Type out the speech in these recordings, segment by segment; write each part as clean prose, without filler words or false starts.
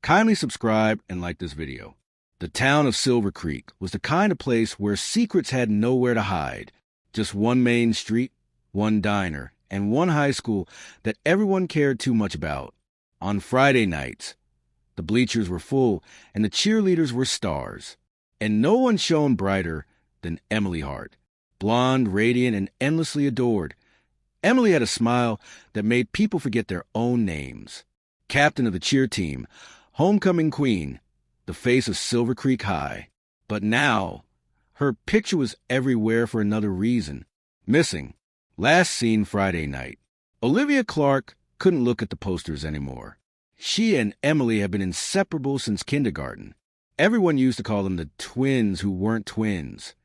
Kindly subscribe and like this video. The town of Silver Creek was the kind of place where secrets had nowhere to hide. Just one main street, one diner, and one high school that everyone cared too much about. On Friday nights, the bleachers were full and the cheerleaders were stars. And no one shone brighter than Emily Hart. Blonde, radiant, and endlessly adored. Emily had a smile that made people forget their own names. Captain of the cheer team, homecoming queen, the face of Silver Creek High. But now, her picture was everywhere for another reason. Missing. Last seen Friday night. Olivia Clarke couldn't look at the posters anymore. She and Emily had been inseparable since kindergarten. Everyone used to call them the twins who weren't twins.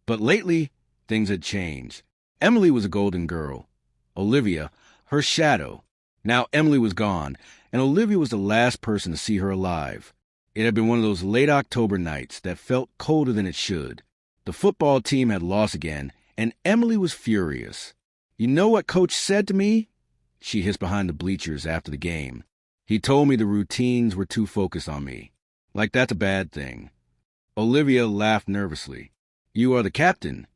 But lately, things had changed. Emily was a golden girl. Olivia, her shadow. Now Emily was gone, and Olivia was the last person to see her alive. It had been one of those late October nights that felt colder than it should. The football team had lost again, and Emily was furious. "You know what Coach said to me?" she hissed behind the bleachers after the game. "He told me the routines were too focused on me. Like that's a bad thing." Olivia laughed nervously. "You are the captain."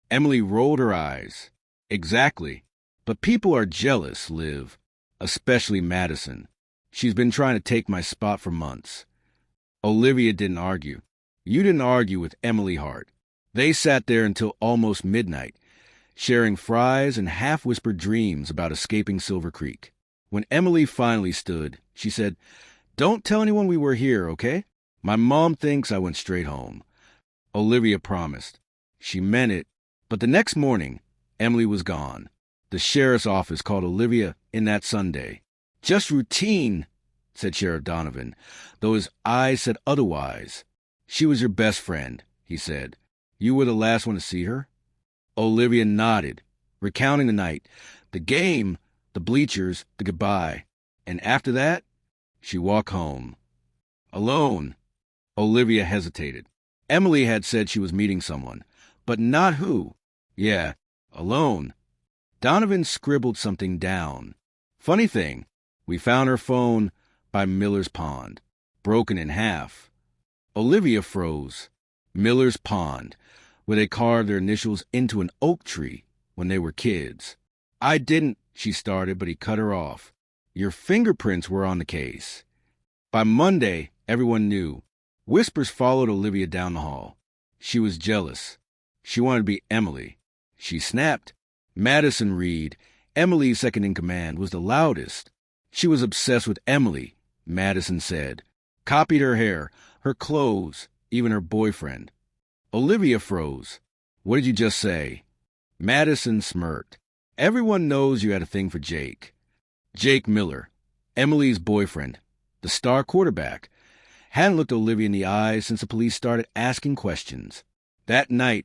Emily rolled her eyes. "Exactly. But people are jealous, Liv. Especially Madison. She's been trying to take my spot for months." Olivia didn't argue. You didn't argue with Emily Hart. They sat there until almost midnight, sharing fries and half-whispered dreams about escaping Silver Creek. When Emily finally stood, she said, "Don't tell anyone we were here, okay? My mom thinks I went straight home." Olivia promised. She meant it. But the next morning, Emily was gone. The sheriff's office called Olivia in that Sunday. "Just routine," said Sheriff Donovan, though his eyes said otherwise. "She was your best friend," he said. "You were the last one to see her?" Olivia nodded, recounting the night, the game, the bleachers, the goodbye. And after that, she walked home. Alone. Olivia hesitated. Emily had said she was meeting someone, but not who. Yeah, alone. Donovan scribbled something down. "Funny thing, we found her phone by Miller's Pond, broken in half." Olivia froze. Miller's Pond, where they carved their initials into an oak tree when they were kids. "I didn't," she started, but he cut her off. "Your fingerprints were on the case." By Monday, everyone knew. Whispers followed Olivia down the hall. She was jealous. She wanted to be Emily. She snapped. Madison Reed, Emily's second-in-command, was the loudest. She was obsessed with Emily, Madison said. Copied her hair, her clothes, even her boyfriend. Olivia froze. "What did you just say?" Madison smirked. "Everyone knows you had a thing for Jake." Jake Miller, Emily's boyfriend, the star quarterback, hadn't looked Olivia in the eyes since the police started asking questions. That night,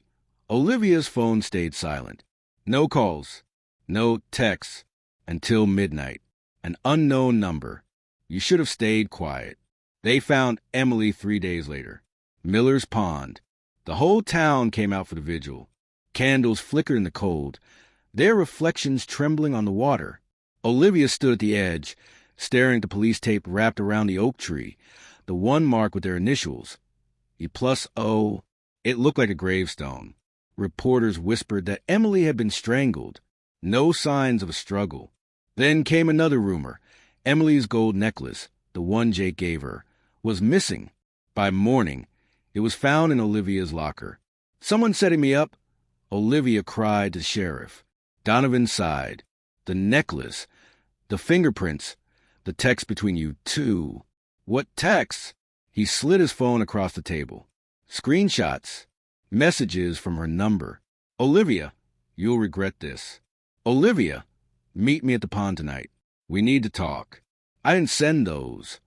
Olivia's phone stayed silent. No calls, no texts, until midnight. An unknown number. You should have stayed quiet. They found Emily 3 days later. Miller's Pond. The whole town came out for the vigil. Candles flickered in the cold, their reflections trembling on the water. Olivia stood at the edge, staring at the police tape wrapped around the oak tree, the one mark with their initials. E+O. It looked like a gravestone. Reporters whispered that Emily had been strangled. No signs of a struggle. Then came another rumor. Emily's gold necklace, the one Jake gave her, was missing. By morning, it was found in Olivia's locker. "Someone setting me up?" Olivia cried to the sheriff. Donovan sighed. "The necklace, the fingerprints, the text between you two." "What text?" He slid his phone across the table. "Screenshots. Messages from her number." "Olivia, you'll regret this." "Olivia, meet me at the pond tonight. We need to talk." "I didn't send those."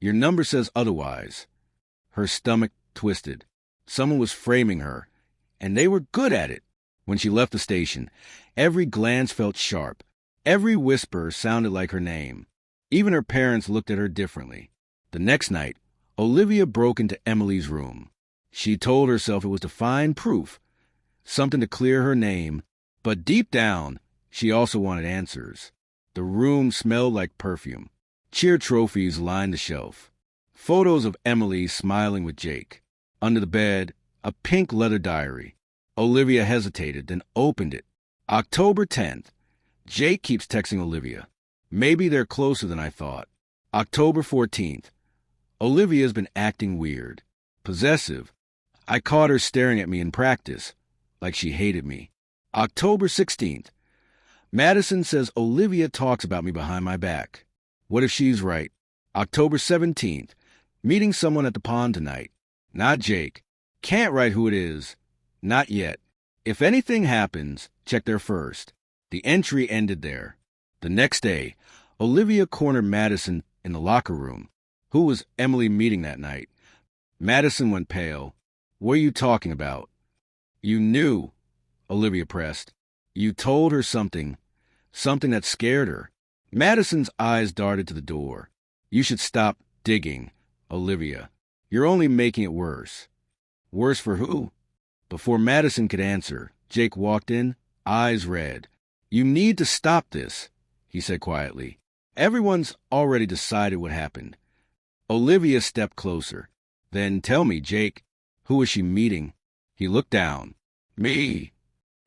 "Your number says otherwise." Her stomach twisted. Someone was framing her, and they were good at it. When she left the station, every glance felt sharp. Every whisper sounded like her name. Even her parents looked at her differently. The next night, Olivia broke into Emily's room. She told herself it was to find proof, something to clear her name, but deep down, she also wanted answers. The room smelled like perfume. Cheer trophies lined the shelf. Photos of Emily smiling with Jake. Under the bed, a pink leather diary. Olivia hesitated, then opened it. October 10th. Jake keeps texting Olivia. Maybe they're closer than I thought. October 14th. Olivia's been acting weird. Possessive. I caught her staring at me in practice, like she hated me. October 16th. Madison says Olivia talks about me behind my back. What if she's right? October 17th. Meeting someone at the pond tonight. Not Jake. Can't write who it is. Not yet. If anything happens, check there first. The entry ended there. The next day, Olivia cornered Madison in the locker room. Who was Emily meeting that night? Madison went pale. What are you talking about? You knew, Olivia pressed. You told her something that scared her. Madison's eyes darted to the door. You should stop digging, Olivia. You're only making it worse. Worse for who? Before Madison could answer, Jake walked in, eyes red. You need to stop this, he said quietly. Everyone's already decided what happened. Olivia stepped closer. Then tell me, Jake, who was she meeting? He looked down. Me.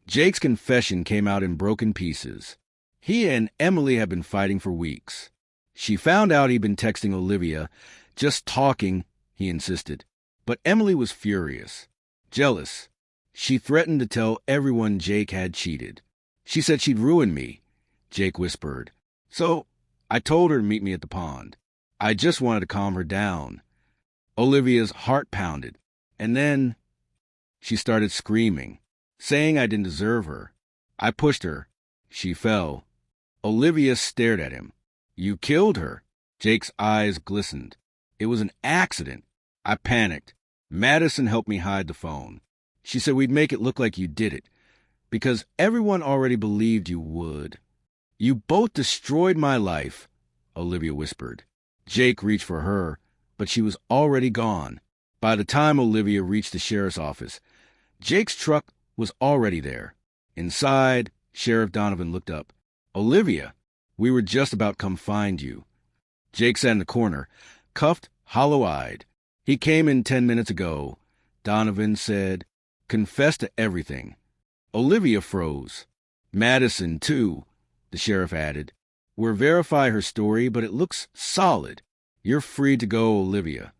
Jake's confession came out in broken pieces. He and Emily had been fighting for weeks. She found out he'd been texting Olivia, just talking, he insisted. But Emily was furious, jealous. She threatened to tell everyone Jake had cheated. She said she'd ruin me, Jake whispered. So I told her to meet me at the pond. I just wanted to calm her down. Olivia's heart pounded. And then she started screaming, saying I didn't deserve her. I pushed her. She fell. Olivia stared at him. You killed her. Jake's eyes glistened. It was an accident. I panicked. Madison helped me hide the phone. She said we'd make it look like you did it, because everyone already believed you would. You both destroyed my life, Olivia whispered. Jake reached for her, but she was already gone. By the time Olivia reached the sheriff's office, Jake's truck was already there. Inside, Sheriff Donovan looked up. Olivia, we were just about come find you. Jake sat in the corner, cuffed, hollow-eyed. He came in 10 minutes ago. Donovan said, confess to everything. Olivia froze. Madison, too, the sheriff added. We'll verify her story, but it looks solid. You're free to go, Olivia.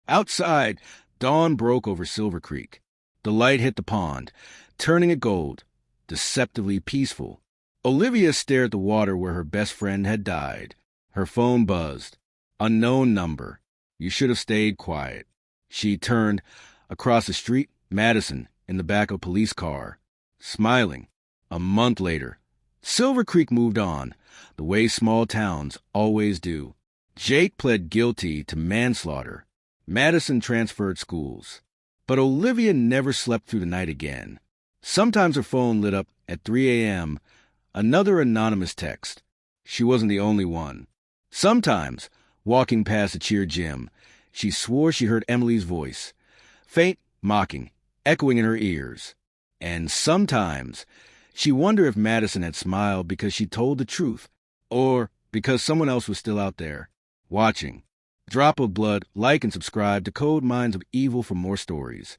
Outside, dawn broke over Silver Creek. The light hit the pond, turning it gold, deceptively peaceful. Olivia stared at the water where her best friend had died. Her phone buzzed. Unknown number. You should have stayed quiet. She turned. Across the street, Madison, in the back of a police car, smiling. A month later, Silver Creek moved on, the way small towns always do. Jake pled guilty to manslaughter. Madison transferred schools. But Olivia never slept through the night again. Sometimes her phone lit up at 3 a.m., another anonymous text. She wasn't the only one. Sometimes, walking past a cheer gym, she swore she heard Emily's voice, faint, mocking, echoing in her ears. And sometimes, she wondered if Madison had smiled because she told the truth, or because someone else was still out there, watching. Drop of Blood, like and subscribe to Code Minds of Evil for more stories.